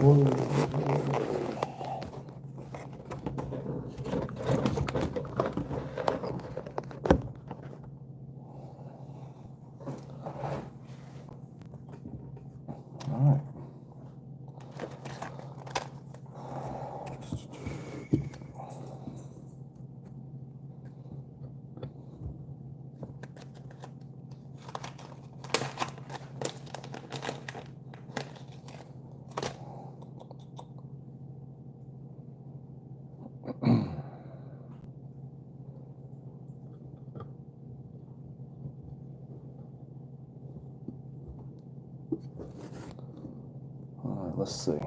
Alright. Alright, let's see.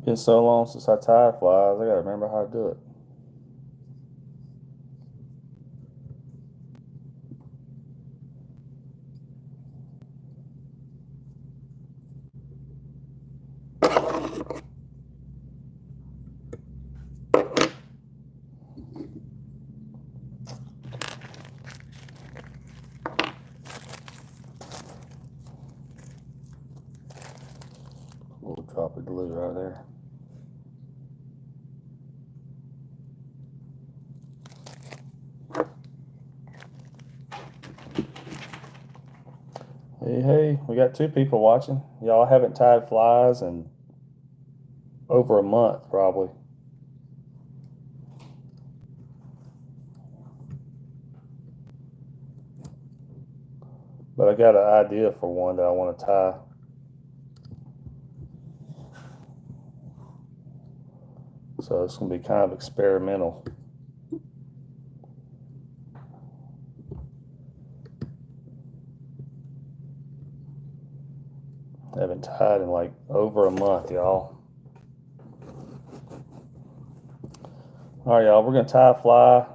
Been so long since I tide flies, I gotta remember how to do it. A little drop of glue right there. Hey, we got 2 people watching. Y'all haven't tied flies in over a month, probably. But I got an idea for one that I want to tie. So it's going to be kind of experimental. I haven't tied in like over a month, y'all. All right, y'all, we're going to tie a fly.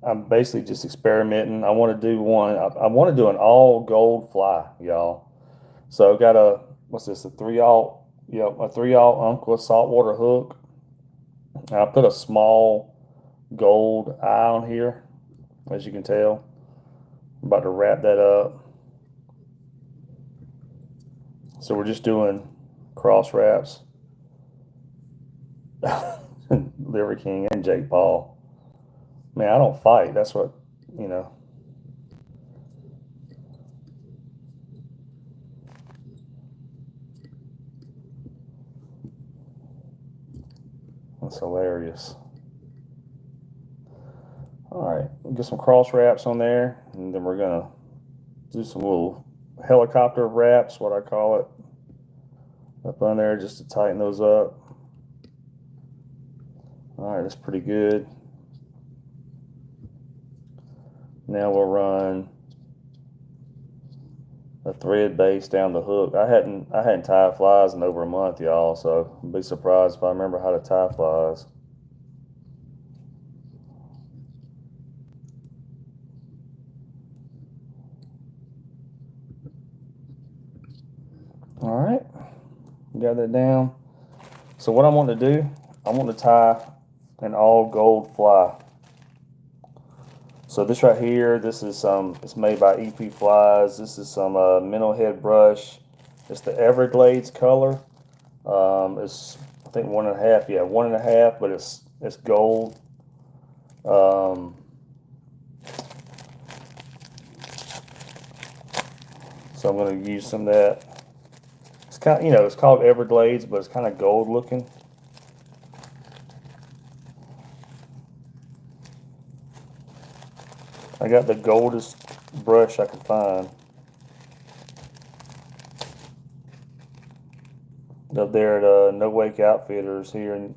I'm basically just experimenting. I want to do one. I want to do an all gold fly, y'all. So I got a, what's this, a 3/0, a 3/0 Uncle saltwater hook. And I put a small gold eye on here, as you can tell. I'm about to wrap that up. So we're just doing cross wraps. Liver King and Jake Paul. Man, I don't fight. That's what, you know. That's hilarious. All right, we'll get some cross wraps on there, and then we're gonna do some little helicopter wraps, what I call it, up on there just to tighten those up. All right, that's pretty good. Now we'll run a thread base down the hook. I hadn't tied flies in over a month, y'all, so I'd be surprised if I remember how to tie flies. All right, got that down. So what I want to do, I want to tie an all gold fly. So this right here, this is it's made by EP Flies. This is some minnow head brush. It's the Everglades color. It's I think 1.5, yeah, 1.5, but it's gold. So I'm going to use some of that. It's kind of, it's called Everglades, but it's kind of gold looking. I got the goldest brush I could find. Up there at No Wake Outfitters here in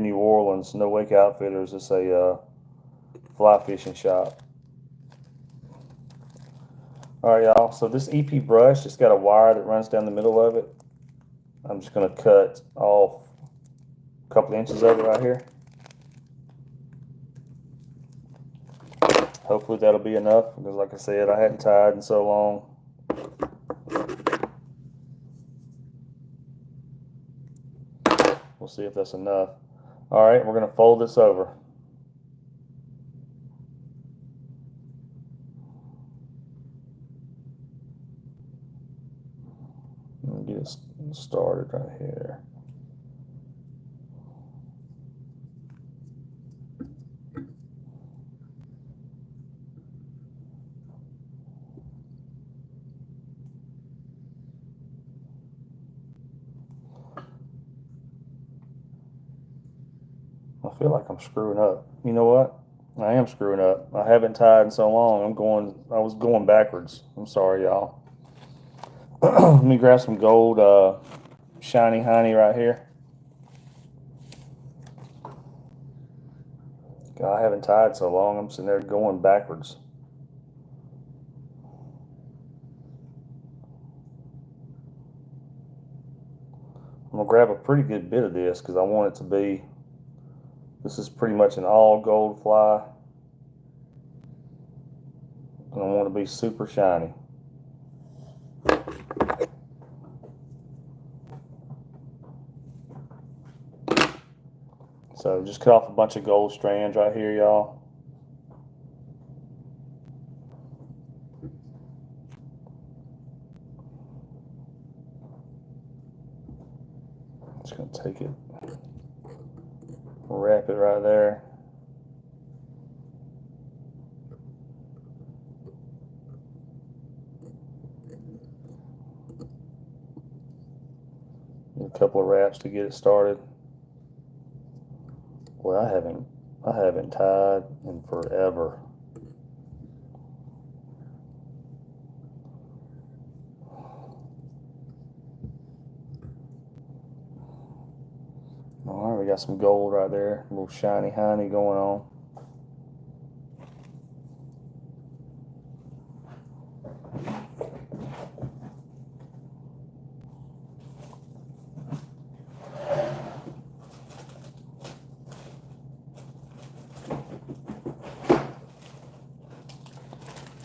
New Orleans. No Wake Outfitters. It's a fly fishing shop. All right, y'all. So this EP brush, it's got a wire that runs down the middle of it. I'm just gonna cut off a couple inches of it right here. Hopefully that'll be enough because, like I said, I hadn't tied in so long. We'll see if that's enough. All right, we're gonna fold this over. Get it started right here. I feel like I'm screwing up. You know what? I am screwing up. I haven't tied in so long. I was going backwards. I'm sorry, y'all. Let me grab some gold shiny honey right here. God, I haven't tied so long. I'm sitting there going backwards. I'm gonna grab a pretty good bit of this because I want it to be. This is pretty much an all gold fly, and I want it to be super shiny. So just cut off a bunch of gold strands right here, y'all. Just gonna take it, wrap it right there. A couple of wraps to get it started. Well, I haven't tied in forever. All right, we got some gold right there, a little shiny honey going on.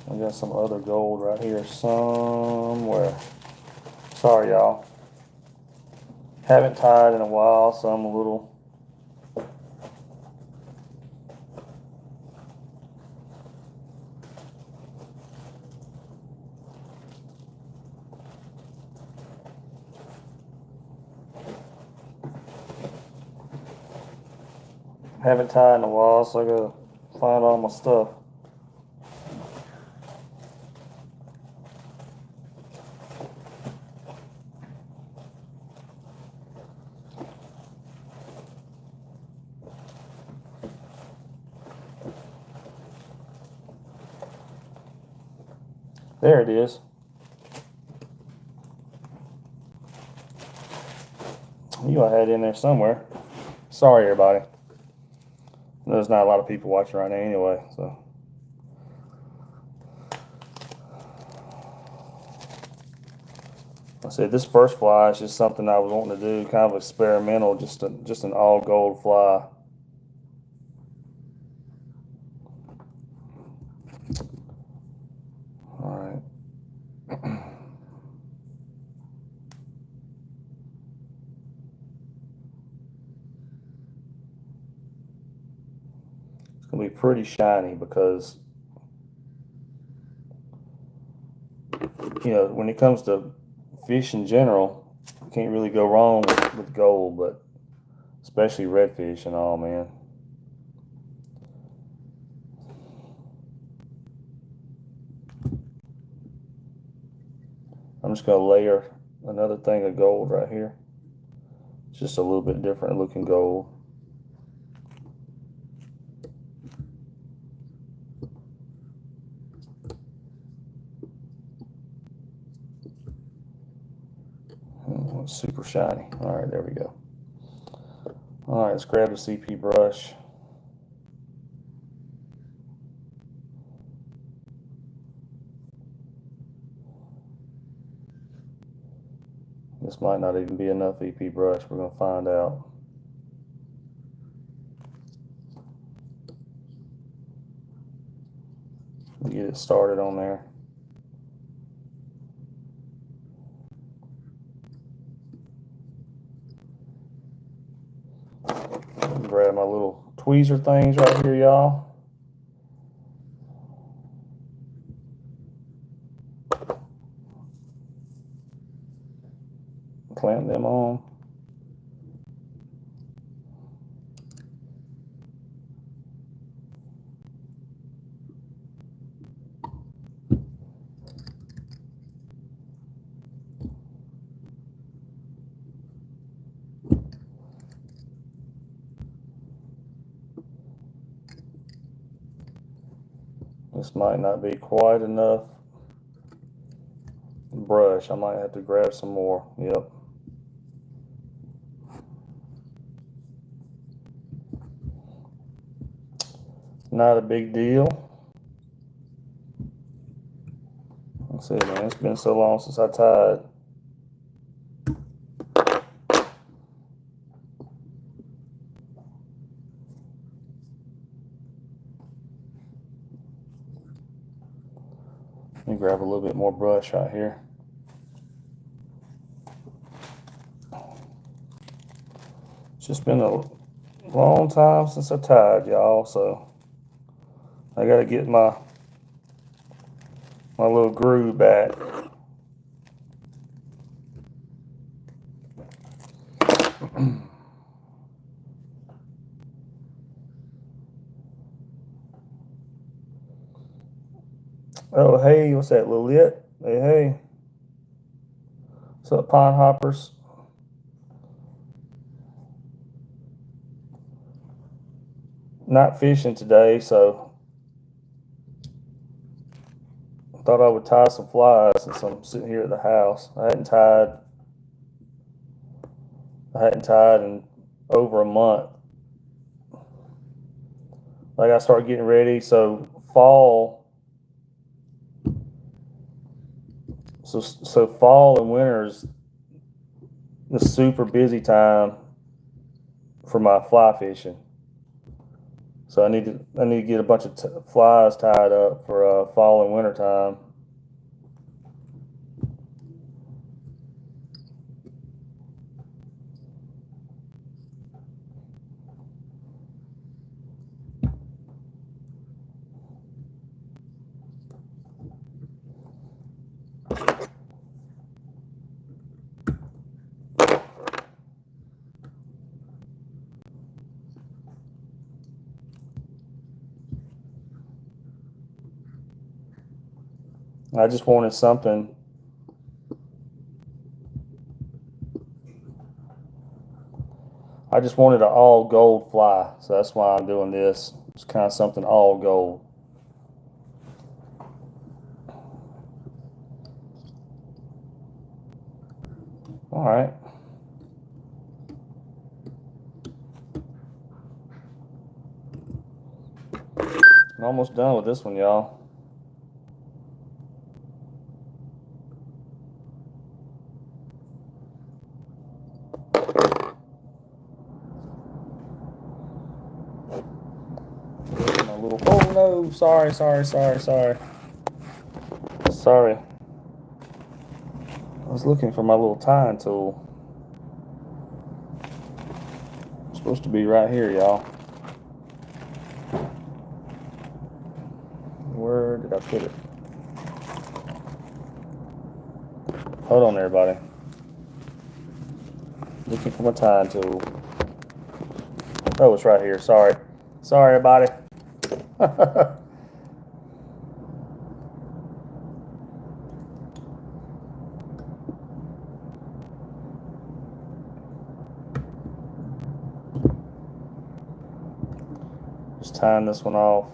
I got some other gold right here somewhere. Sorry, y'all. Haven't tied in a while, so I'm a little. Haven't tied in a while, so I gotta find all my stuff. There it is. I knew I had it in there somewhere. Sorry, everybody. There's not a lot of people watching right now anyway, so. I said this first fly is just something I was wanting to do, kind of experimental, just an all gold fly. All right. It's gonna be pretty shiny because when it comes to fish in general, you can't really go wrong with gold, but especially redfish and all, man. I'm just going to layer another thing of gold right here. It's just a little bit different looking gold. Oh, it's super shiny. All right, there we go. All right, let's grab the CP brush. This might not even be enough EP brush. We're going to find out. Get it started on there. Grab my little tweezer things right here, y'all. Clamp them on. This might not be quite enough brush. I might have to grab some more. Yep. Not a big deal. Let's see, man. It's been so long since I tied. Let me grab a little bit more brush right here. It's just been a long time since I tied, y'all, so I gotta get my little groove back. Oh, hey, what's that, Lilith? Hey, hey. What's up, pond hoppers? Not fishing today, so I thought I would tie some flies since I'm sitting here at the house. I hadn't tied in over a month. Like, I start getting ready, so fall. So fall and winter is the super busy time for my fly fishing. So I need to get a bunch of flies tied up for fall and winter time. I just wanted something. I just wanted an all gold fly, so that's why I'm doing this. It's kind of something all gold. All right. I'm almost done with this one, y'all. My little, oh no, sorry. I was looking for my little tying tool. It's supposed to be right here, y'all. Where did I put it? Hold on, everybody. Looking for my tying tool. Oh, it's right here. Sorry, everybody. tying this one off.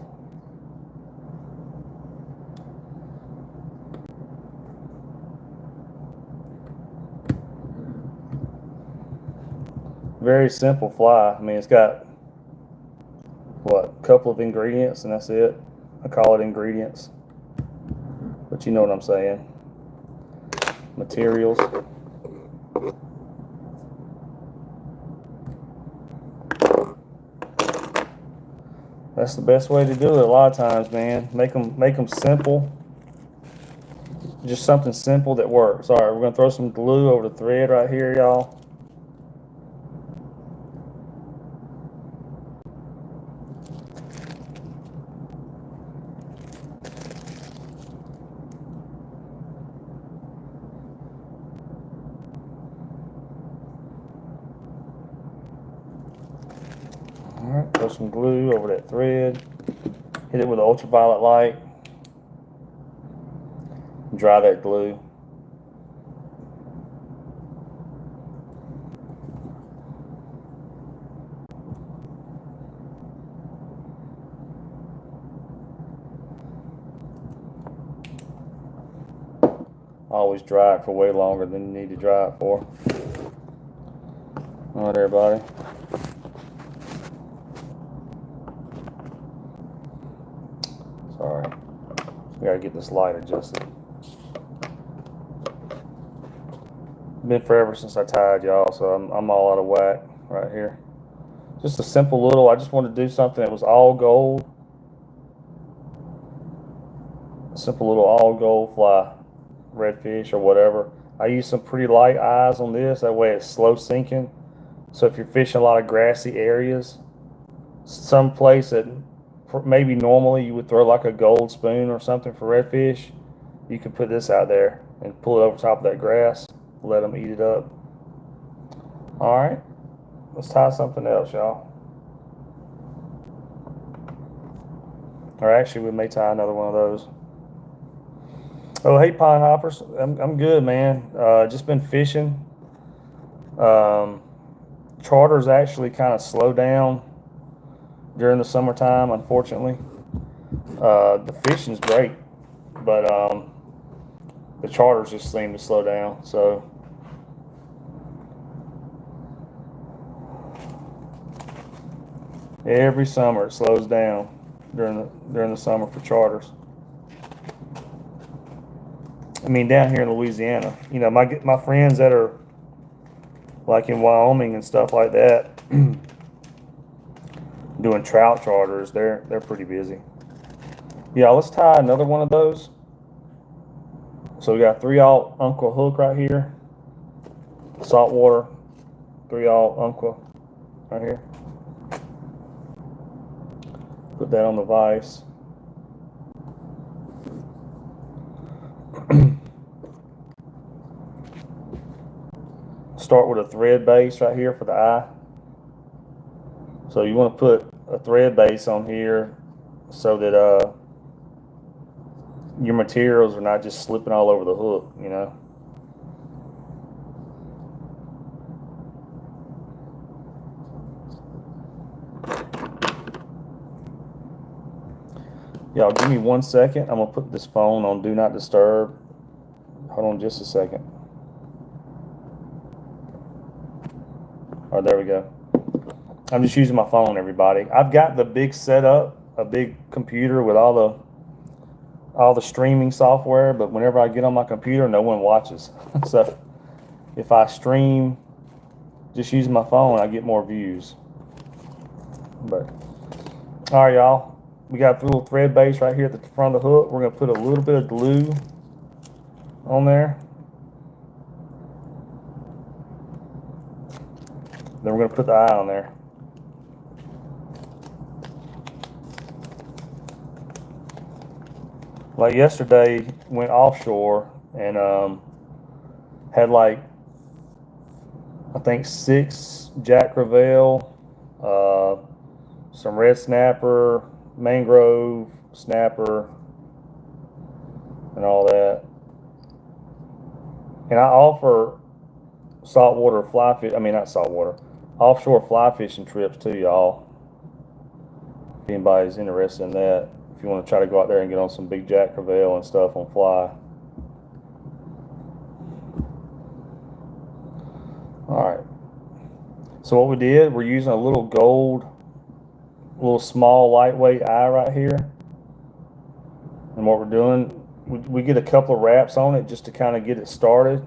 Very simple fly. I mean, it's got, what, a couple of ingredients and that's it. I call it ingredients, but you know what I'm saying. Materials. That's the best way to do it a lot of times, man. Make them simple. Just something simple that works. All right, we're gonna throw some glue over the thread right here, y'all. All right, throw some glue over that thread. Hit it with an ultraviolet light. Dry that glue. Always dry it for way longer than you need to dry it for. All right, everybody. Sorry, we gotta get this light adjusted. Been forever since I tied, y'all, so I'm all out of whack right here. Just a simple little. I just wanted to do something that was all gold. A simple little all gold fly, redfish or whatever. I use some pretty light eyes on this. That way it's slow sinking. So if you're fishing a lot of grassy areas, some place that maybe normally you would throw like a gold spoon or something for redfish, you can put this out there and pull it over top of that grass, let them eat it up. All right, let's tie something else, y'all. Or actually, we may tie another one of those. Oh, hey, pine hoppers, I'm good, man. Just been fishing. Charters actually kind of slow down during the summertime, unfortunately. The fishing's great, but the charters just seem to slow down. So every summer it slows down during the summer for charters. I mean, down here in Louisiana, you know, my friends that are like in Wyoming and stuff like that, doing trout charters, they're pretty busy. Yeah, let's tie another one of those. So we got 3/0 Umpqua hook right here, saltwater 3/0 Umpqua right here. Put that on the vise. Start with a thread base right here for the eye. So you want to put a thread base on here so that your materials are not just slipping all over the hook, you know. Y'all give me 1 second. I'm gonna put this phone on do not disturb. Hold on just a second. Oh, there we go. I'm just using my phone, everybody. I've got the big setup, a big computer with all the streaming software, but whenever I get on my computer, no one watches. So if I stream just using my phone, I get more views. But all right, y'all. We got the little thread base right here at the front of the hook. We're gonna put a little bit of glue on there. Then we're gonna put the eye on there. Like yesterday, went offshore and had like I think 6 Jack Crevalle, some red snapper, mangrove snapper, and all that. And I offer saltwater fly fish. I mean, not saltwater, offshore fly fishing trips too, y'all. if anybody's interested in that, if you want to try to go out there and get on some big jack crevalle and stuff on fly. Alright, so what we did, we're using a little gold, little small lightweight eye right here. And what we're doing, we get a couple of wraps on it just to kind of get it started.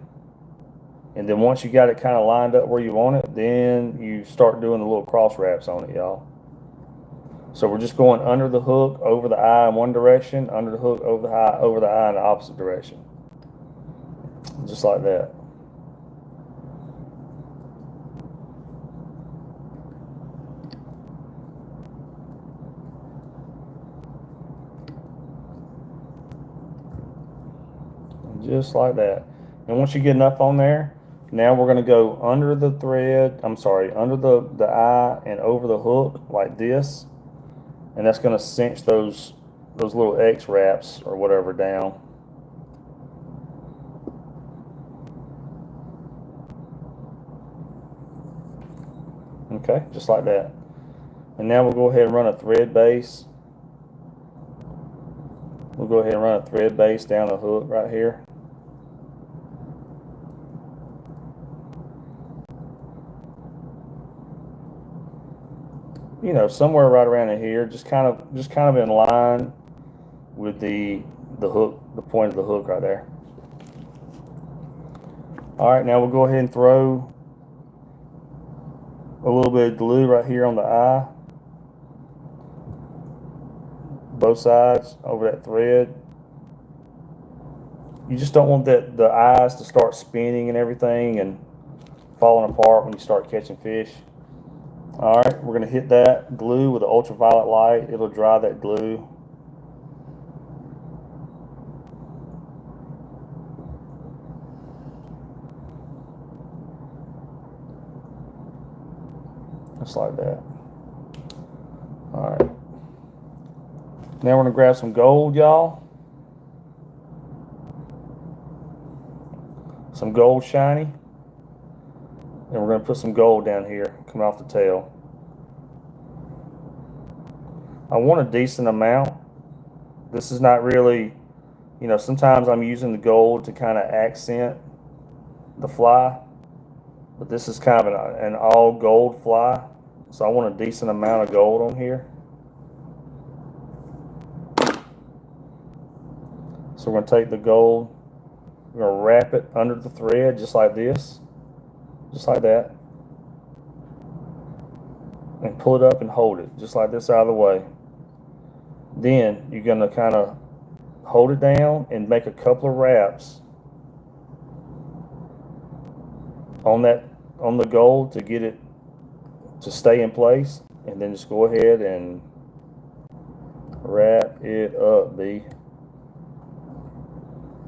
And then once you got it kind of lined up where you want it, then you start doing the little cross wraps on it, y'all. So we're just going under the hook, over the eye in one direction, under the hook, over the eye in the opposite direction. Just like that. Just like that. And once you get enough on there, now we're going to go under the thread, under the eye and over the hook like this. And that's going to cinch those little X wraps or whatever down. Okay, just like that. And now we'll go ahead and run a thread base. We'll go ahead and run a thread base down the hook right here. You know, somewhere right around in here, just kind of in line with the hook, the point of the hook right there. All right, now we'll go ahead and throw a little bit of glue right here on the eye, both sides over that thread. You just don't want the eyes to start spinning and everything and falling apart when you start catching fish. All right, we're going to hit that glue with an ultraviolet light. It'll dry that glue. Just like that. All right. Now we're going to grab some gold, y'all. Some gold shiny. And we're going to put some gold down here coming off the tail. I want a decent amount. This is not really, you know, sometimes I'm using the gold to kind of accent the fly. But this is kind of an all gold fly. So I want a decent amount of gold on here. So we're going to take the gold, we're going to wrap it under the thread just like this. Just like that. And pull it up and hold it just like this out of the way. Then you're going to kind of hold it down and make a couple of wraps on the gold to get it to stay in place, and then just go ahead and wrap it up, B.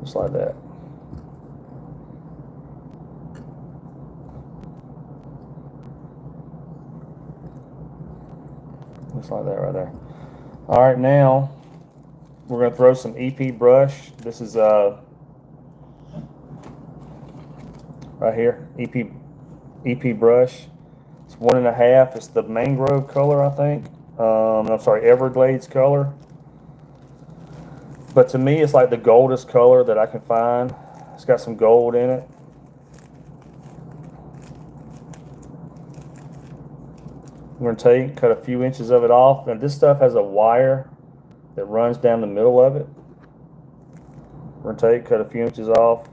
Just like that. Just like that right there. All right, now we're going to throw some EP brush. This is right here, EP brush. It's 1.5. It's the mangrove color, I think. I'm sorry, Everglades color. But to me, it's like the goldest color that I can find. It's got some gold in it. We're going to cut a few inches of it off. And this stuff has a wire that runs down the middle of it. We're going to cut a few inches off.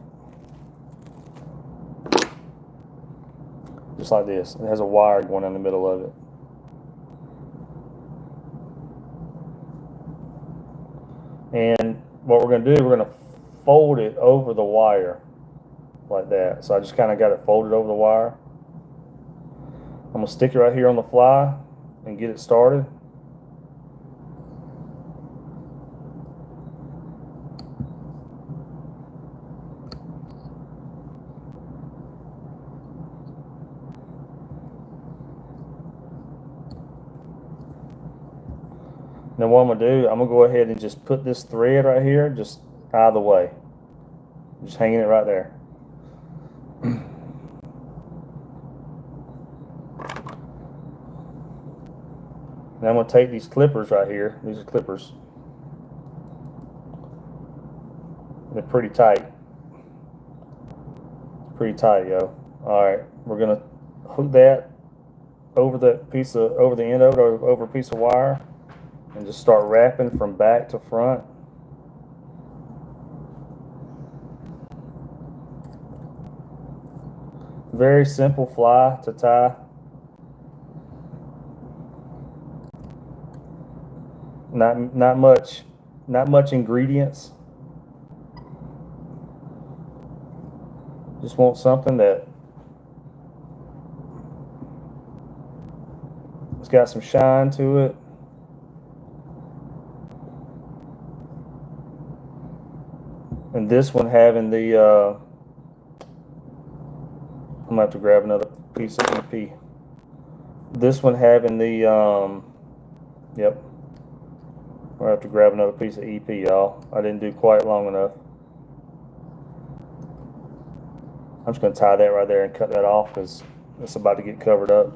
Just like this. It has a wire going down the middle of it. And what we're going to do, we're going to fold it over the wire like that. So I just kind of got it folded over the wire. I'm going to stick it right here on the fly and get it started. Now what I'm going to do, I'm going to go ahead and just put this thread right here just out of the way. Just hanging it right there. Now I'm going to take these clippers right here. These are clippers. They're pretty tight. Pretty tight, yo. All right, we're going to hook that over the end of it, or over a piece of wire, and just start wrapping from back to front. Very simple fly to tie. Not much ingredients. Just want something that it's got some shine to it. And this one having the I'm gonna have to grab another piece of EP. This one having the yep. I'll have to grab another piece of EP, y'all. I didn't do quite long enough. I'm just going to tie that right there and cut that off because it's about to get covered up.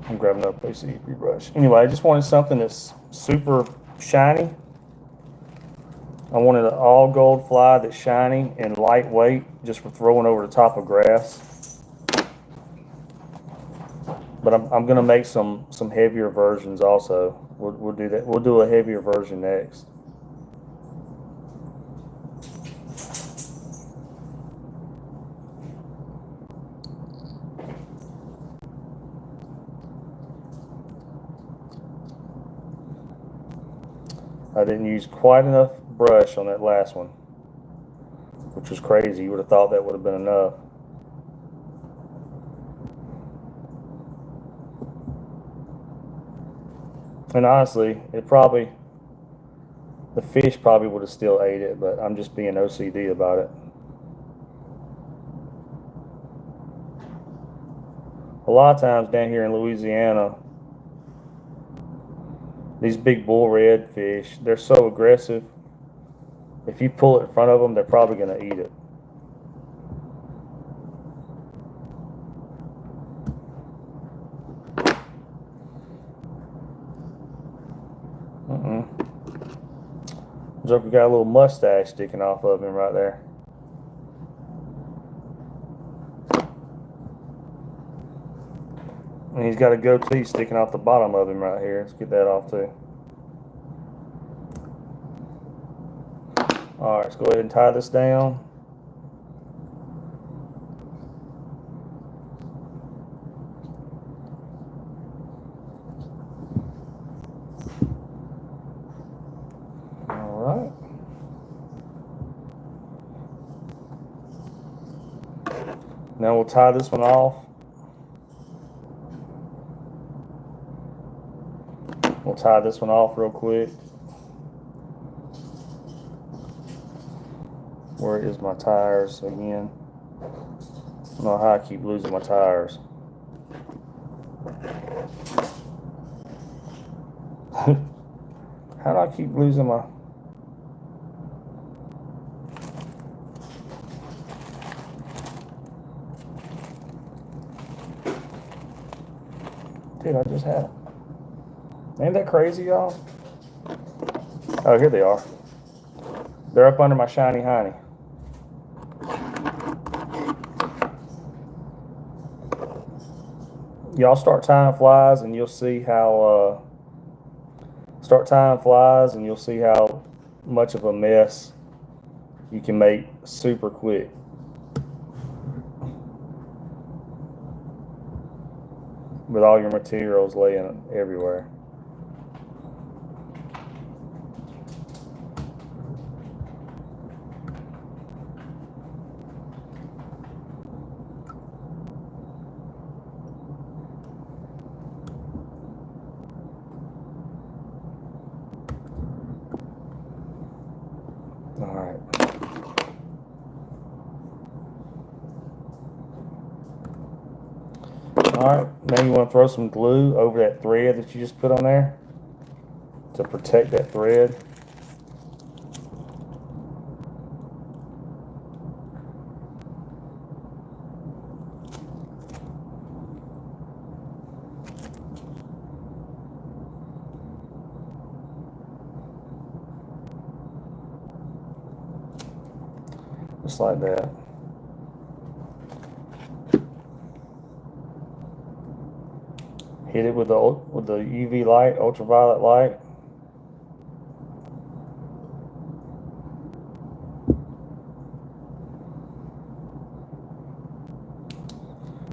I'm grabbing another piece of EP brush. Anyway, I just wanted something that's super shiny. I wanted an all gold fly that's shiny and lightweight, just for throwing over the top of grass. But I'm gonna make some heavier versions also. We'll do that. We'll do a heavier version next. I didn't use quite enough brush on that last one, which was crazy. You would have thought that would have been enough. And honestly, the fish probably would have still ate it, but I'm just being OCD about it. A lot of times down here in Louisiana, these big bull redfish, they're so aggressive. If you pull it in front of them, they're probably going to eat it. Joker got a little mustache sticking off of him right there. And he's got a goatee sticking off the bottom of him right here. Let's get that off too. All right, let's go ahead and tie this down. All right. Now we'll tie this one off. We'll tie this one off real quick. Where is my tires again? I don't know how I keep losing my tires. How do I keep losing my... Dude, I just had it. Ain't that crazy, y'all? Oh, here they are. They're up under my shiny hiney. Y'all start tying flies and you'll see how much of a mess you can make super quick. With all your materials laying everywhere. All right. Alright, now you want to throw some glue over that thread that you just put on there to protect that thread. Just like that. Hit it with the UV light, ultraviolet light.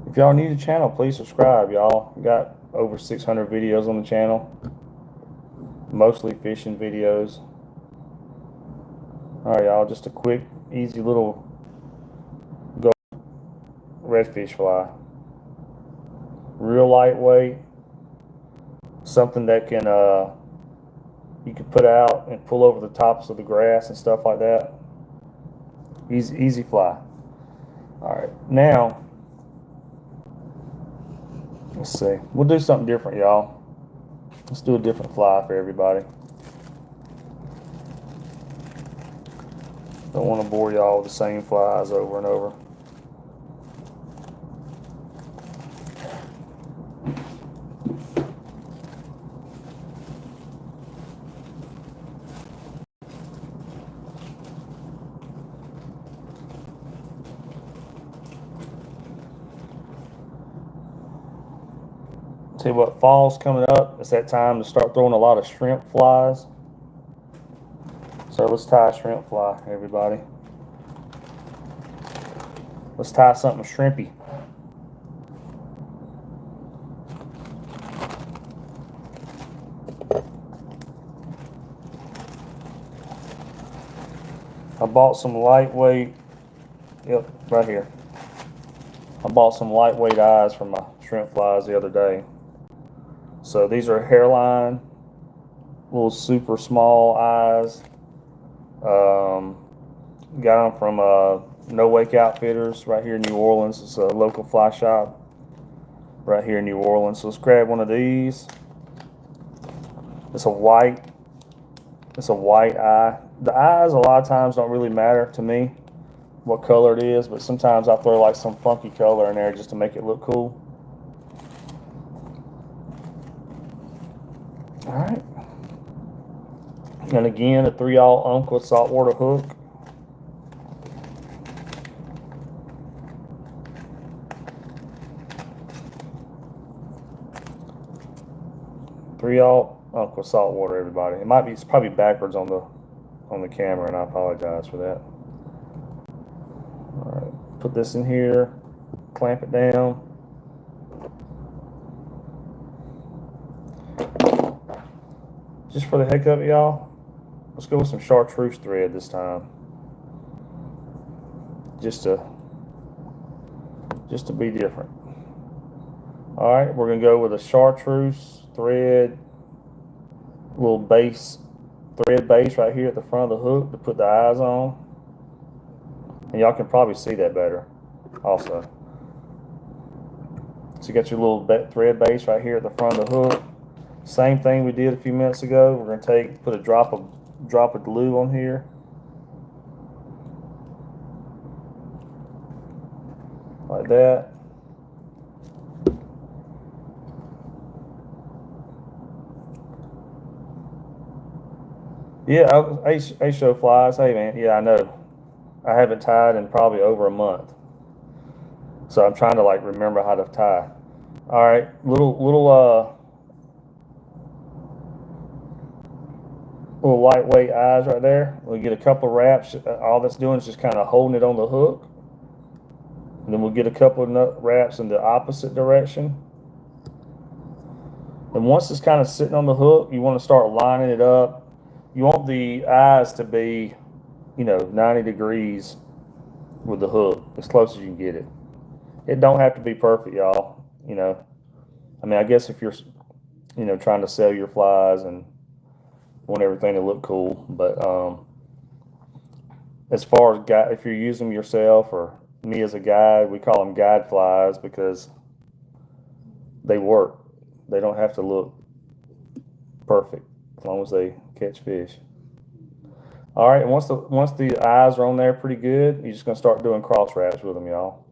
If y'all need a channel, please subscribe, y'all. Got over 600 videos on the channel, mostly fishing videos. All right, y'all, just a quick, easy little redfish fly. Real lightweight, something that can you can put out and pull over the tops of the grass and stuff like that. Easy fly. All right, now let's see. We'll do something different, y'all. Let's do a different fly for everybody. Don't want to bore y'all with the same flies over and over. Tell you what, fall's coming up. It's that time to start throwing a lot of shrimp flies. So let's tie a shrimp fly, everybody. Let's tie something shrimpy. I bought some lightweight, yep, right here. I bought some lightweight eyes for my shrimp flies the other day. So these are hairline, little super small eyes. Got them from No Wake Outfitters right here in New Orleans. It's a local fly shop right here in New Orleans. So let's grab one of these. It's a white eye. The eyes a lot of times don't really matter to me what color it is, but sometimes I throw like some funky color in there just to make it look cool. All right. And again, a 3/0 Uncle saltwater hook. Uncle saltwater, everybody. It's probably backwards on the camera, and I apologize for that. All right, put this in here, clamp it down. Just for the heck of it, y'all, let's go with some chartreuse thread this time. Just to be different. All right, we're gonna go with a chartreuse thread, little thread base right here at the front of the hook to put the eyes on. And y'all can probably see that better also. So you got your little thread base right here at the front of the hook. Same thing we did a few minutes ago. We're gonna put a drop of glue on here. Like that. Yeah, I show flies. Hey man, yeah, I know. I haven't tied in probably over a month. So I'm trying to like remember how to tie. All right, little lightweight eyes right there. We'll get a couple of wraps. All that's doing is just kind of holding it on the hook. And then we'll get a couple of wraps in the opposite direction. And once it's kind of sitting on the hook, you want to start lining it up. You want the eyes to be, 90 degrees with the hook, as close as you can get it. It don't have to be perfect, y'all. I mean, I guess if you're, trying to sell your flies and want everything to look cool, but as far as if you're using them yourself or me as a guide, we call them guide flies because they work. They don't have to look perfect as long as they catch fish. All right, and once the eyes are on there pretty good, you're just gonna start doing cross wraps with them, y'all.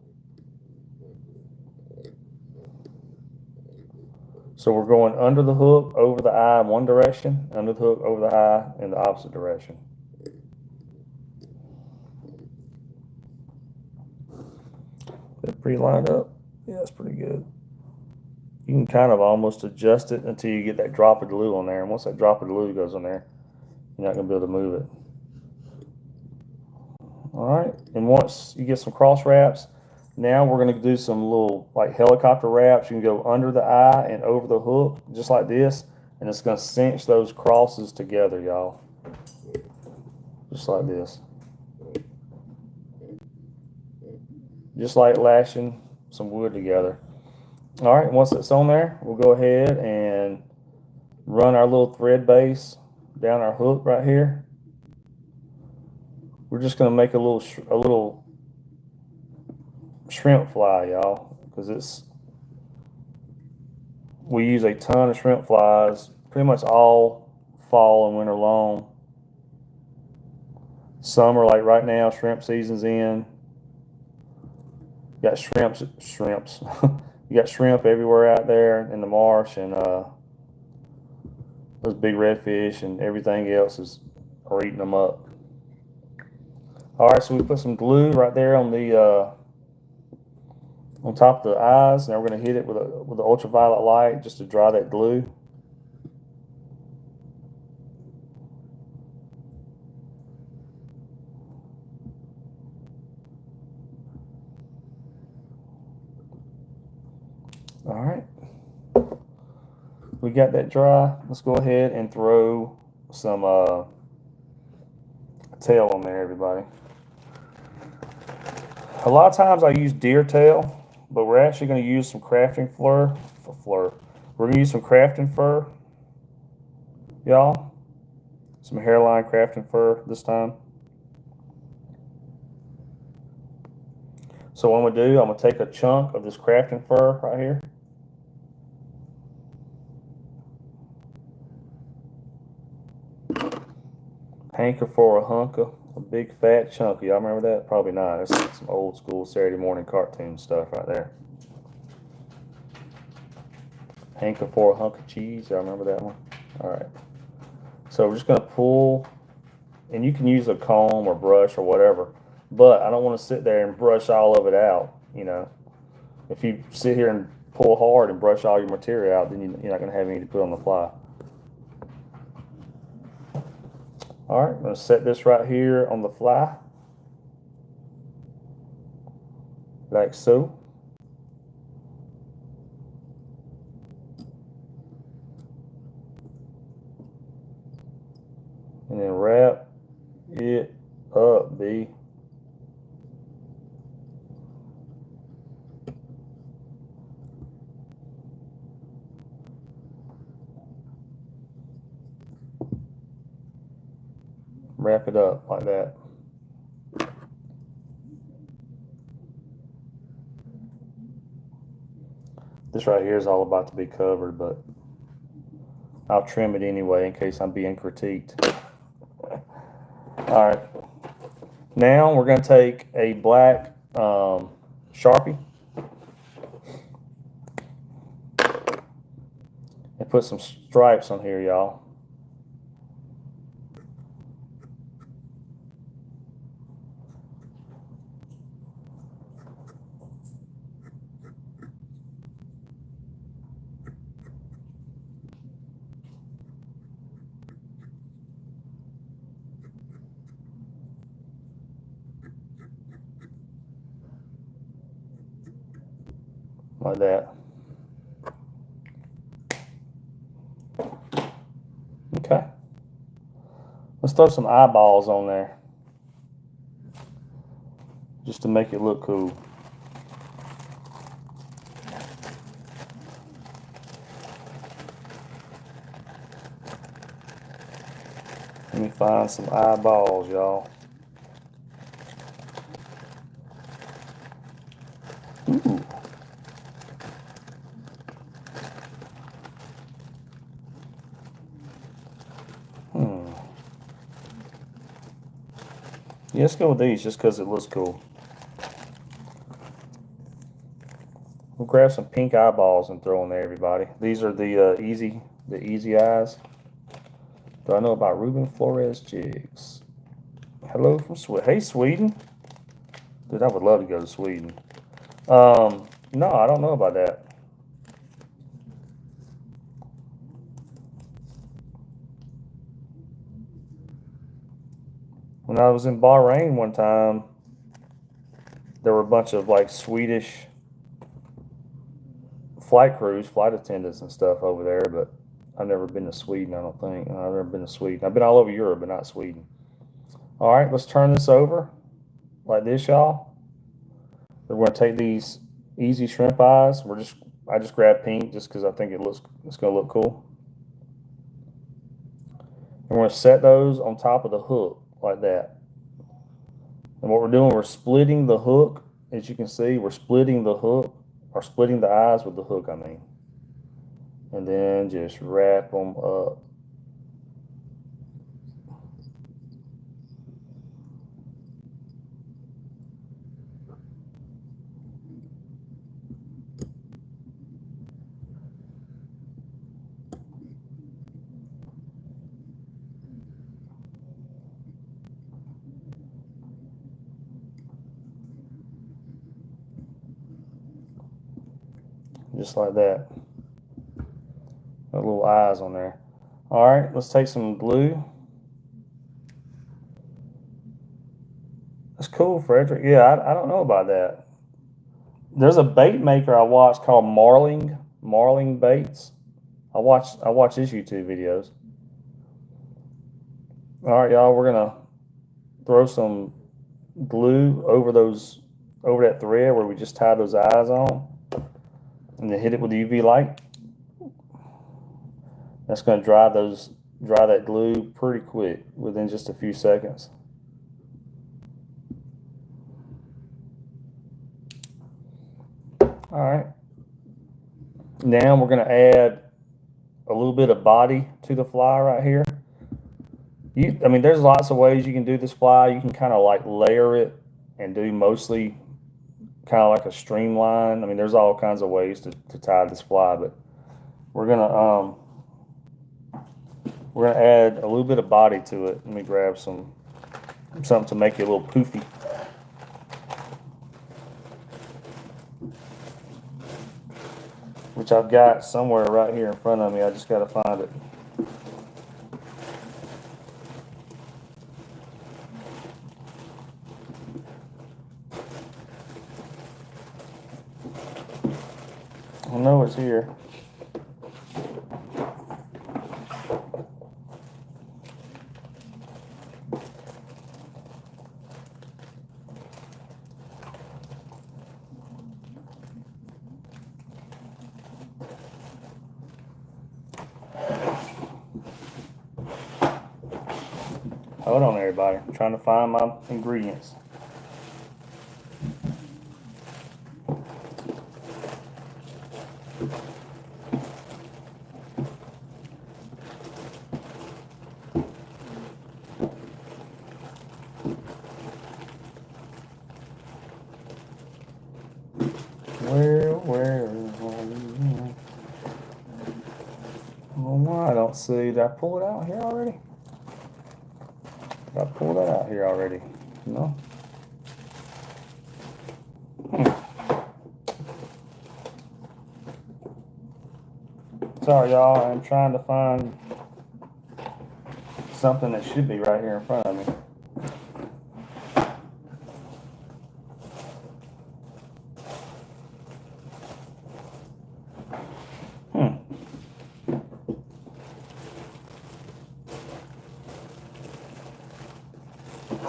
So we're going under the hook, over the eye in one direction, under the hook, over the eye in the opposite direction. That pretty lined up? Yeah, it's pretty good. You can kind of almost adjust it until you get that drop of glue on there. And once that drop of glue goes on there, you're not going to be able to move it. All right, and once you get some cross wraps, now we're going to do some little like helicopter wraps. You can go under the eye and over the hook, just like this, and it's going to cinch those crosses together, y'all. Just like this. Just like lashing some wood together. All right, once it's on there, we'll go ahead and run our little thread base down our hook right here. We're just going to make a little shrimp fly, y'all, because we use a ton of shrimp flies pretty much all fall and winter long. Summer, like right now, shrimp season's in. You got shrimps. You got shrimp everywhere out there in the marsh, and those big redfish and everything else are eating them up. All right, so we put some glue right there on the on top of the eyes. Now we're going to hit it with the ultraviolet light just to dry that glue. All right, we got that dry. Let's go ahead and throw some tail on there, everybody. A lot of times I use deer tail, but we're actually going to use some crafting fur. We're going to use some crafting fur, y'all. Some hairline crafting fur this time. So what I'm going to do, I'm going to take a chunk of this crafting fur right here. Hanker for a hunker. A big fat chunk. Y'all remember that? Probably not. That's some old school Saturday morning cartoon stuff right there. Hanker for a hunk of cheese. Y'all remember that one? All right. So we're just going to pull, and you can use a comb or brush or whatever, but I don't want to sit there and brush all of it out. You know, if you sit here and pull hard and brush all your material out, then you're not going to have any to put on the fly. All right, I'm going to set this right here on the fly, like so. And then wrap it up, B. Wrap it up like that. This right here is all about to be covered, but I'll trim it anyway in case I'm being critiqued. All right. Now we're going to take a black Sharpie and put some stripes on here, y'all. Like that. Okay. Let's throw some eyeballs on there just to make it look cool. Let me find some eyeballs, y'all. Ooh. Yeah, let's go with these just because it looks cool. We'll grab some pink eyeballs and throw in there, everybody. These are the easy eyes. Do I know about Ruben Flores jigs? Hello from Sweden. Hey, Sweden. Dude, I would love to go to Sweden. No, I don't know about that. When I was in Bahrain one time, there were a bunch of like Swedish flight crews, flight attendants and stuff over there, but I've never been to Sweden, I don't think. I've never been to Sweden. I've been all over Europe, but not Sweden. All right, let's turn this over like this, y'all. We're going to take these easy shrimp eyes. I just grabbed pink just because I think it's going to look cool. And we're going to set those on top of the hook like that. And what we're doing, we're splitting the hook. As you can see, we're splitting the hook, or splitting the eyes with the hook, I mean. And then just wrap them up. Just like that. Got little eyes on there. All right, let's take some glue. That's cool, Frederick. Yeah, I don't know about that. There's a bait maker I watched called Marling Baits. I watch his YouTube videos. All right, y'all, we're gonna throw some glue over that thread where we just tied those eyes on, and then hit it with the UV light. That's gonna dry that glue pretty quick, within just a few seconds. All right. Now we're gonna add a little bit of body to the fly right here. I mean, there's lots of ways you can do this fly. You can kind of like layer it and do mostly kind of like a streamline. I mean, there's all kinds of ways to tie this fly, but we're gonna add a little bit of body to it. Let me grab something to make it a little poofy. Which I've got somewhere right here in front of me. I just got to find it. I know it's here. Hold on, everybody. I'm trying to find my ingredients. Where is one? Oh, I don't see. Did I pull it out here already? Did I pull that out here already? No. Sorry, y'all. I'm trying to find something that should be right here in front of me.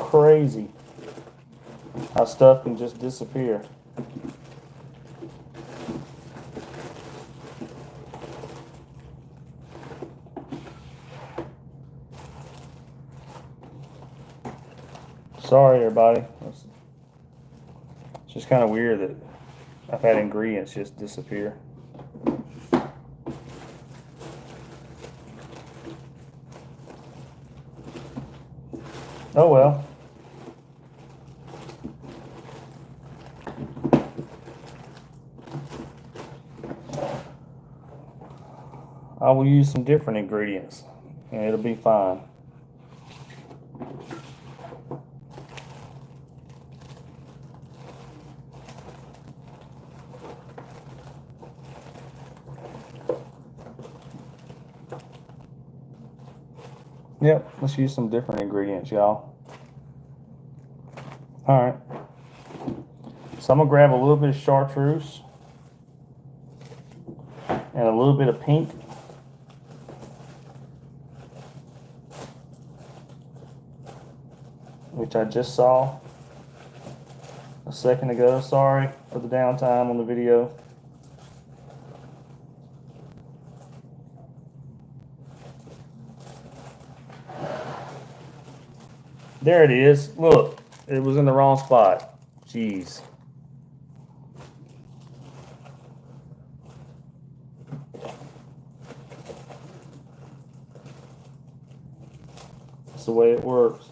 Crazy how stuff can just disappear. Sorry, everybody. It's just kind of weird that I've had ingredients just disappear. Oh well. I will use some different ingredients and it'll be fine. Yep, let's use some different ingredients, y'all. All right. So I'm gonna grab a little bit of chartreuse and a little bit of pink. Which I just saw a second ago. Sorry for the downtime on the video. There it is. Look, it was in the wrong spot. Jeez. That's the way it works.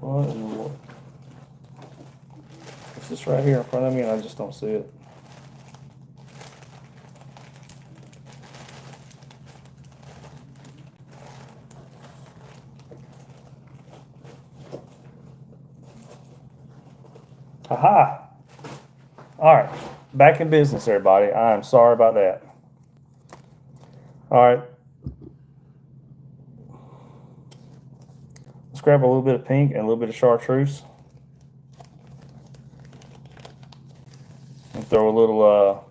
What in the world? It's just right here in front of me and I just don't see it. Aha! All right, back in business, everybody. I am sorry about that. All right. Let's grab a little bit of pink and a little bit of chartreuse. And throw a little,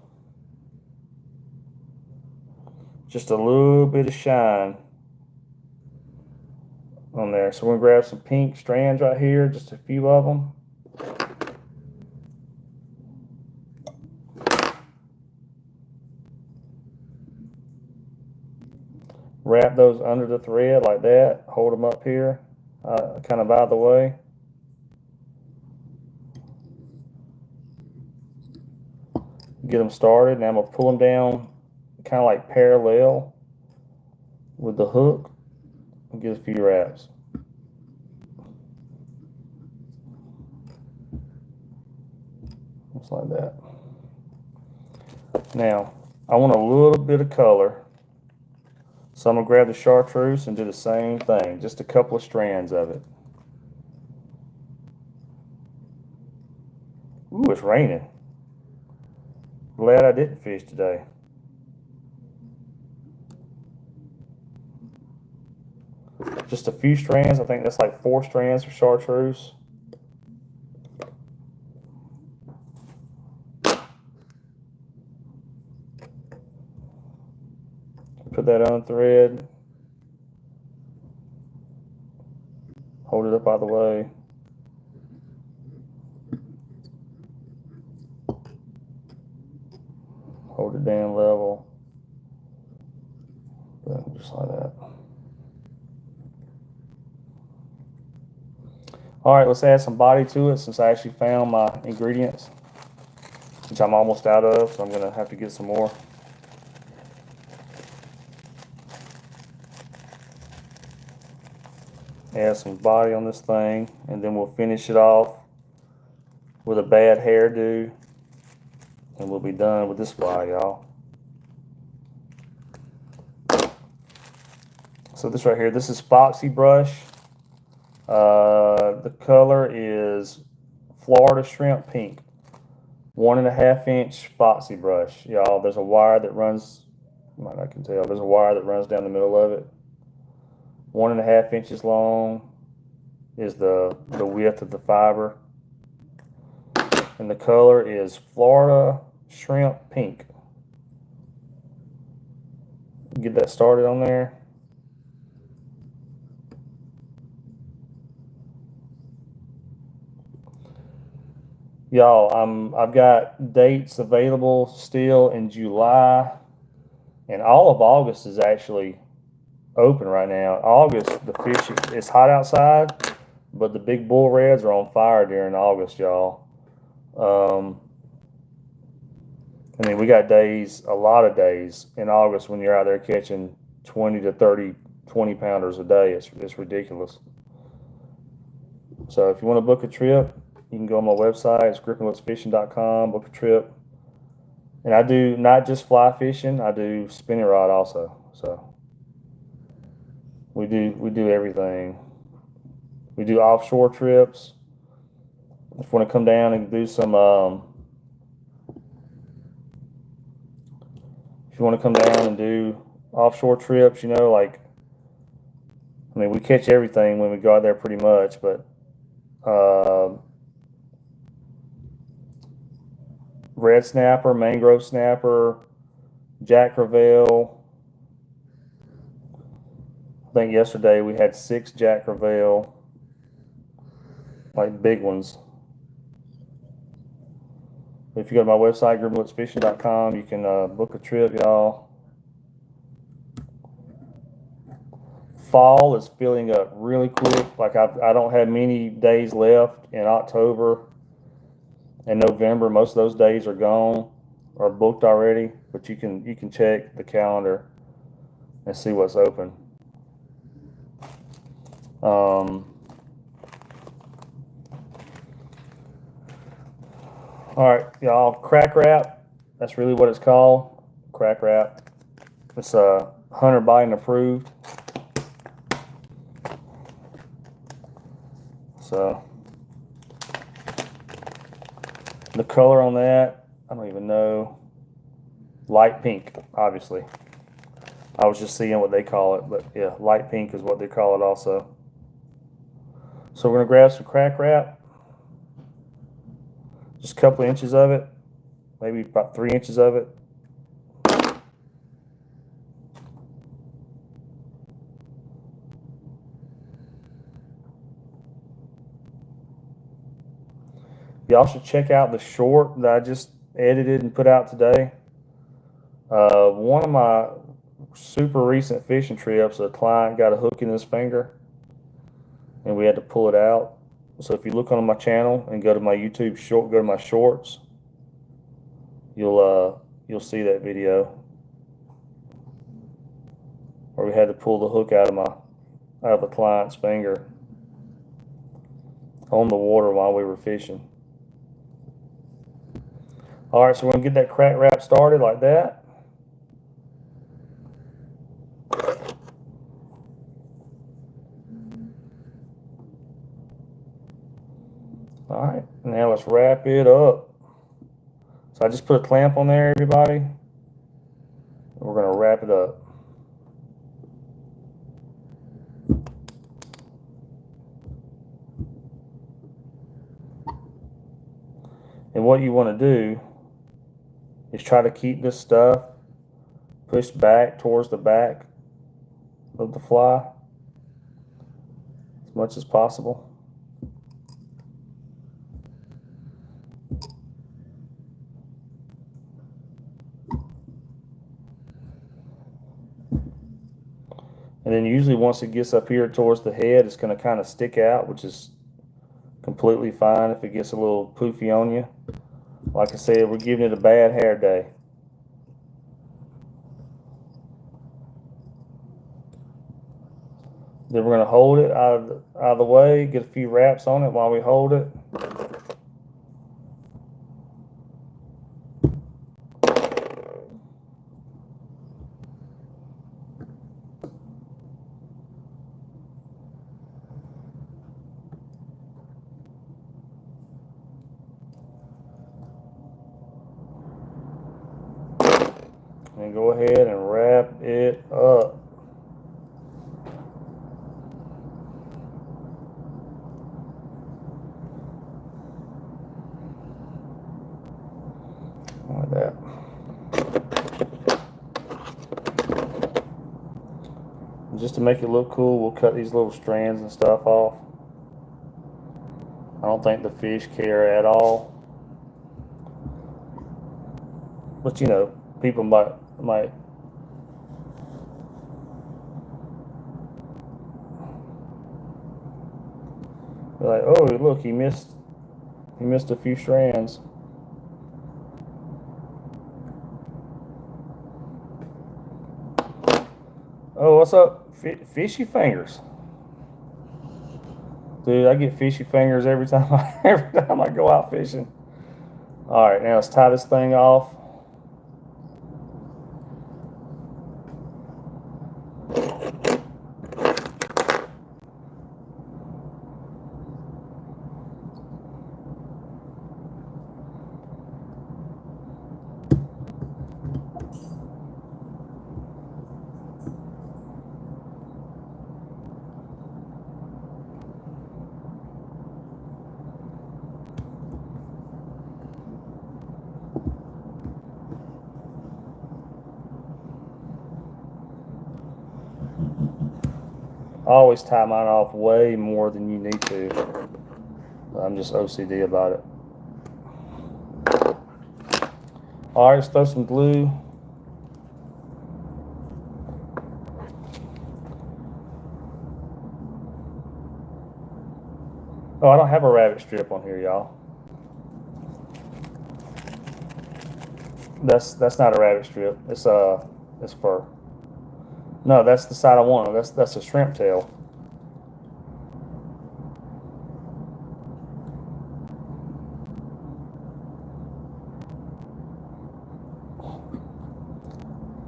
just a little bit of shine on there. So we're gonna grab some pink strands right here, just a few of them. Wrap those under the thread like that. Hold them up here, kind of out of the way. Get them started. Now I'm going to pull them down kind of like parallel with the hook and get a few wraps. Just like that. Now, I want a little bit of color. So I'm going to grab the chartreuse and do the same thing. Just a couple of strands of it. Ooh, it's raining. Glad I didn't fish today. Just a few strands. I think that's like 4 strands of chartreuse. Put that on thread. Hold it up out of the way. Hold it down level. Just like that. All right, let's add some body to it since I actually found my ingredients, which I'm almost out of, so I'm gonna have to get some more. Add some body on this thing, and then we'll finish it off with a bad hairdo, and we'll be done with this fly, y'all. So this right here, this is Foxy Brush. The color is Florida Shrimp Pink. 1.5 inch Foxy Brush, y'all. There's a wire that runs, you might not can tell, there's a wire that runs down the middle of it. 1.5 inches long is the width of the fiber. And the color is Florida Shrimp Pink. Get that started on there. Y'all, I've got dates available still in July, and all of August is actually open right now. August, the fish, it's hot outside, but the big bull reds are on fire during August, y'all. I mean, we got days, a lot of days in August when you're out there catching 20 to 30 20-pounders a day. It's ridiculous. So if you want to book a trip, you can go on my website. It's gripandletsfishing.com. Book a trip. And I do not just fly fishing. I do spinning rod also. So we do everything. We do offshore trips. If you want to come down and do some, if you want to come down and do offshore trips, like, I mean, we catch everything when we go out there pretty much, but red snapper, mangrove snapper, jack crevalle. I think yesterday we had 6 jack crevalle, like big ones. If you go to my website, gripandletsfishing.com, you can book a trip, y'all. Fall is filling up really quick. Like I don't have many days left in October and November. Most of those days are gone or booked already. But you can check the calendar and see what's open. All right, y'all. Crack wrap. That's really what it's called. Crack wrap. It's Hunter Biden approved. So the color on that, I don't even know. Light pink, obviously. I was just seeing what they call it, but yeah, light pink is what they call it also. So we're gonna grab some crack wrap, just a couple of inches of it, maybe about 3 inches of it. Y'all should check out the short that I just edited and put out today. One of my super recent fishing trips, a client got a hook in his finger and we had to pull it out. So if you look on my channel and go to my YouTube short, go to my shorts, you'll see that video where we had to pull the hook out of a client's finger on the water while we were fishing. All right, so we're gonna get that crack wrap started like that. All right, now let's wrap it up. So I just put a clamp on there, everybody. We're gonna wrap it up. And what you want to do is try to keep this stuff pushed back towards the back of the fly as much as possible. And then usually once it gets up here towards the head, it's going to kind of stick out, which is completely fine if it gets a little poofy on you. Like I said, we're giving it a bad hair day. Then we're going to hold it out of the way, get a few wraps on it while we hold it. And go ahead and wrap it up. Like that. And just to make it look cool, we'll cut these little strands and stuff off. I don't think the fish care at all. But people might be like, oh, look, he missed a few strands. Oh, what's up? Fishy fingers. Dude, I get fishy fingers every time every time I go out fishing. All right, now let's tie this thing off. I always tie mine off way more than you need to. I'm just OCD about it. All right, let's throw some glue. Oh, I don't have a rabbit strip on here, y'all. That's not a rabbit strip. It's fur. No, that's the side I want. That's a shrimp tail.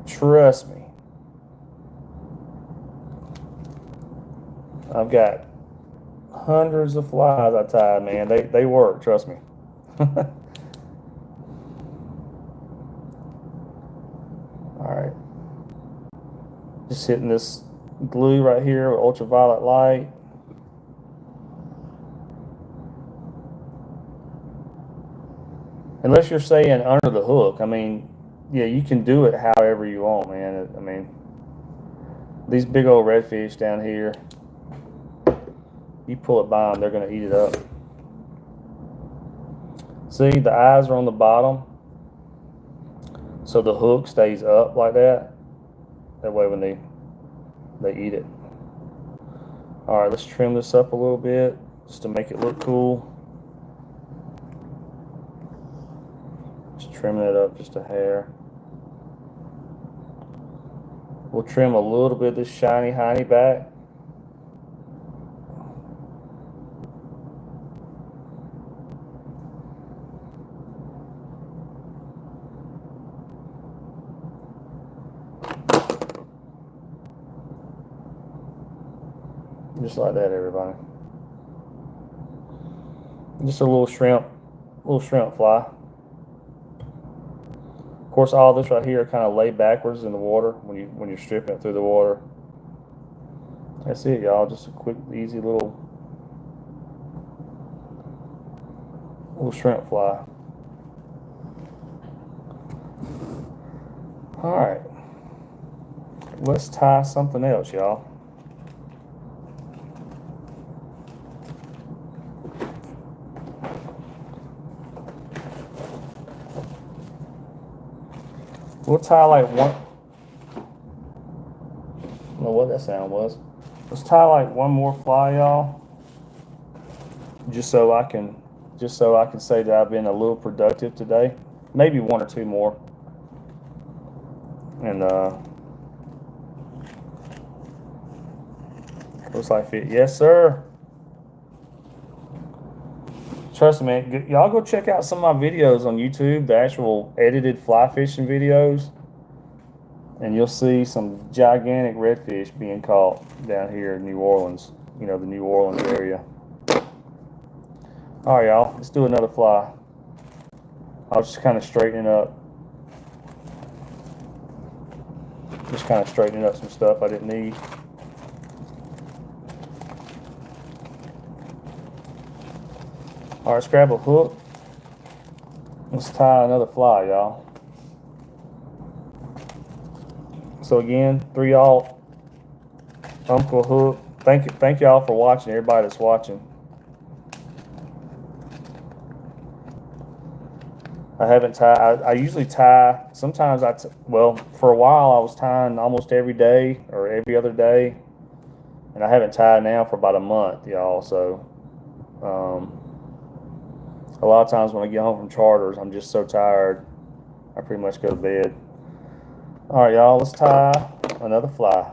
Trust me. I've got hundreds of flies I tied, man. They work, trust me. Alright. Just hitting this glue right here with ultraviolet light. Unless you're saying under the hook. I mean, yeah, you can do it however you want, man. I mean, these big old redfish down here, you pull it by them, they're going to eat it up. See, the eyes are on the bottom, so the hook stays up like that. That way when they eat it. All right, let's trim this up a little bit just to make it look cool. Just trimming it up just a hair. We'll trim a little bit of this shiny hiney back. Just like that, everybody. Just a little shrimp fly. Of course, all this right here kind of lay backwards in the water when you're stripping it through the water. That's it, y'all. Just a quick, easy little shrimp fly. All right, let's tie something else, y'all. We'll tie like one. I don't know what that sound was. Let's tie like one more fly, y'all. Just so I can say that I've been a little productive today. Maybe one or two more. And looks like fit. Yes, sir. Trust me, y'all go check out some of my videos on YouTube, the actual edited fly fishing videos, and you'll see some gigantic redfish being caught down here in New Orleans, you know, the New Orleans area. All right, y'all, let's do another fly. I was just kind of straightening up. Just kind of straightening up some stuff I didn't need. All right, let's grab a hook. Let's tie another fly, y'all. So again, 3-aught Uncle hook. Thank y'all for watching. Everybody that's watching. I haven't tied. I usually tie. Sometimes well, for a while I was tying almost every day or every other day, and I haven't tied now for about a month, y'all. So. A lot of times when I get home from charters, I'm just so tired, I pretty much go to bed. All right, y'all, let's tie another fly.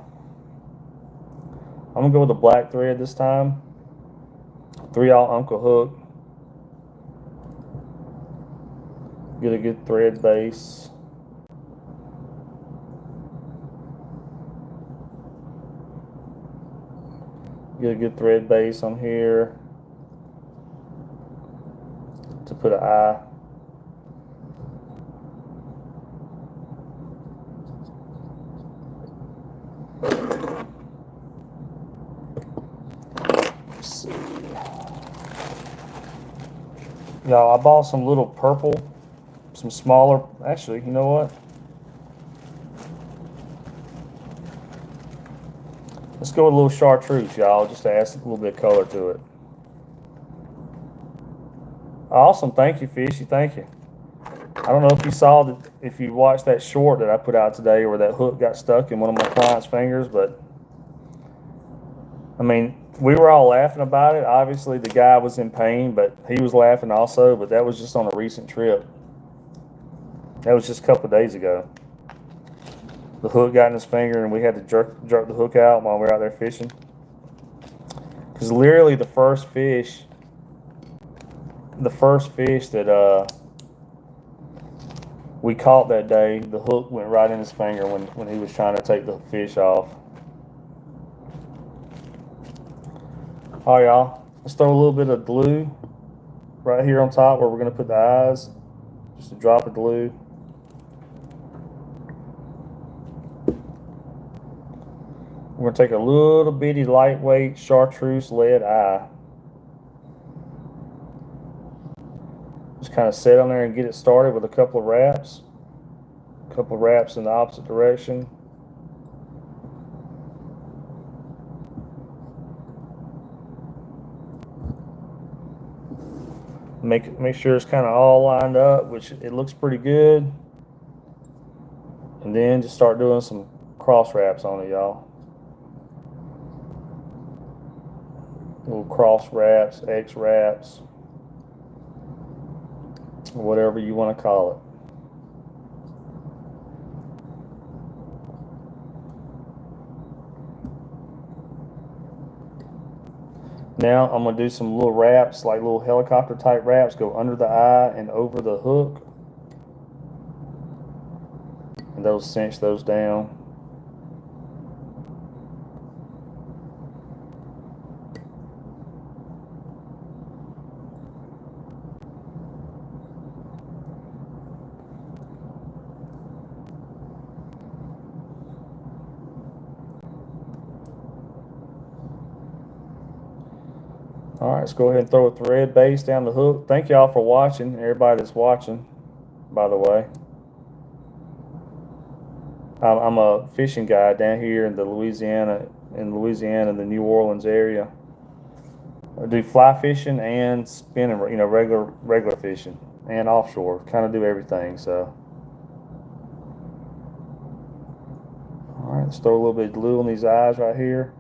I'm gonna go with a black thread this time. 3/0 Uncle hook. Get a good thread base. Get a good thread base on here to put an eye. Let's see. Y'all, I bought some little purple, some smaller. Actually, you know what? Let's go with a little chartreuse, y'all, just to add a little bit of color to it. Awesome. Thank you, Fishy. Thank you. I don't know if you saw that, if you watched that short that I put out today where that hook got stuck in one of my client's fingers, but I mean, we were all laughing about it. Obviously, the guy was in pain, but he was laughing also, but that was just on a recent trip. That was just a couple of days ago. The hook got in his finger and we had to jerk the hook out while we were out there fishing. Because literally the first fish that we caught that day, the hook went right in his finger when he was trying to take the fish off. All right, y'all. Let's throw a little bit of glue right here on top where we're going to put the eyes. Just a drop of glue. We're going to take a little bitty lightweight chartreuse lead eye. Just kind of set on there and get it started with a couple of wraps. A couple of wraps in the opposite direction. Make sure it's kind of all lined up, which it looks pretty good. And then just start doing some cross wraps on it, y'all. Little cross wraps, X wraps, whatever you want to call it. Now I'm going to do some little wraps, like little helicopter type wraps, go under the eye and over the hook. And those cinch those down. All right, let's go ahead and throw a thread base down the hook. Thank y'all for watching, everybody that's watching, by the way. I'm a fishing guide down here in Louisiana, the New Orleans area. I do fly fishing and spinning, regular fishing and offshore. Kind of do everything, so. All right, let's throw a little bit of glue on these eyes right here.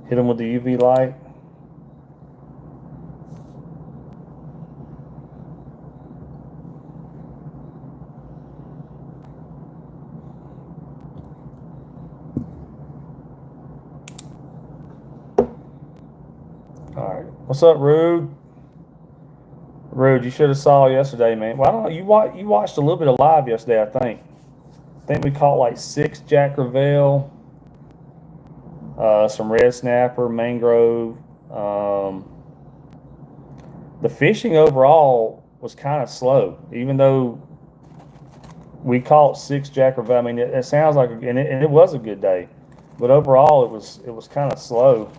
Hit them with the UV light. All right, what's up, Rude? Rude, you should have saw yesterday, man. Well, I don't know. You watched a little bit of live yesterday, I think. I think we caught like 6 Jack Crevalle. Some red snapper, mangrove. The fishing overall was kind of slow, even though we caught 6 Jack Crevalle. I mean, it sounds like, and it was a good day, but overall it was kind of slow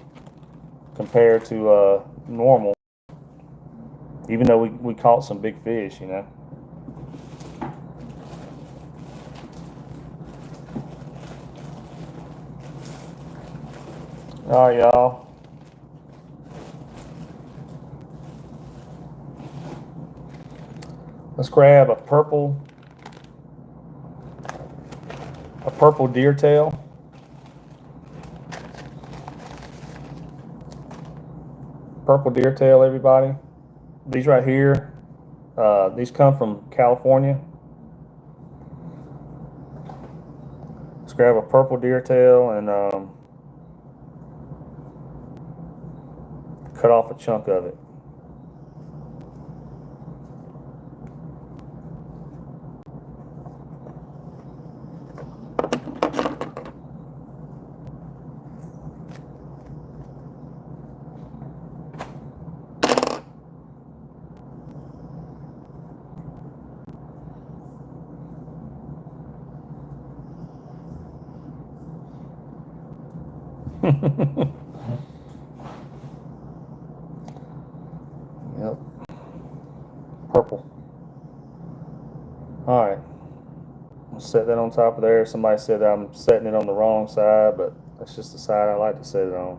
compared to normal. Even though we caught some big fish, you know. All right, y'all. Let's grab a purple deer tail. Purple deer tail, everybody. These right here These come from California. Let's grab a purple deer tail and cut off a chunk of it. Yep. Purple. All right. I'll set that on top of there. Somebody said I'm setting it on the wrong side, but that's just the side I like to set it on.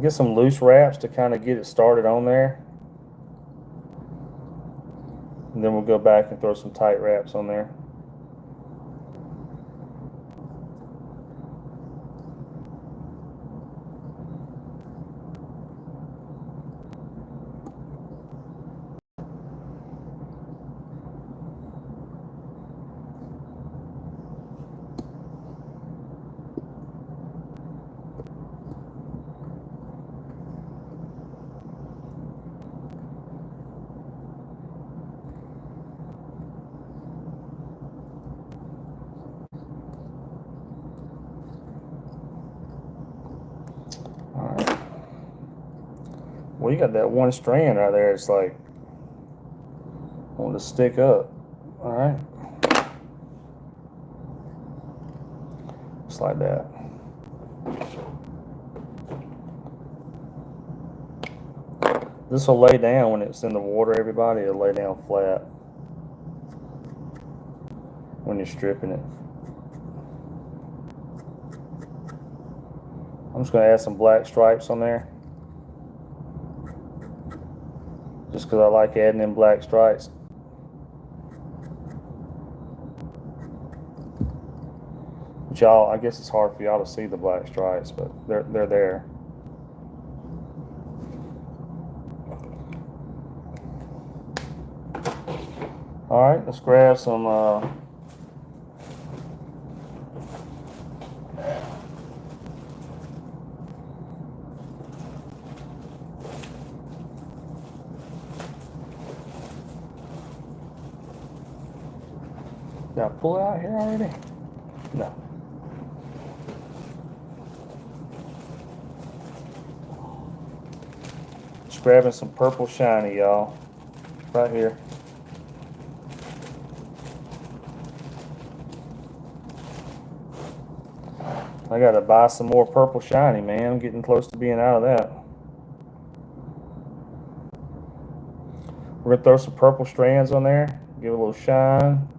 Get some loose wraps to kind of get it started on there. And then we'll go back and throw some tight wraps on there. Alright. Well, you got that one strand right there. It's like wanting to stick up. Alright. Just like that. This will lay down when it's in the water, everybody. It'll lay down flat when you're stripping it. I'm just going to add some black stripes on there. Just because I like adding in black stripes. But y'all, I guess it's hard for y'all to see the black stripes, but they're there. All right, let's grab some did I pull it out here already? No. Just grabbing some purple shiny, y'all. Right here. I gotta buy some more purple shiny, man. I'm getting close to being out of that. We're gonna throw some purple strands on there, give it a little shine.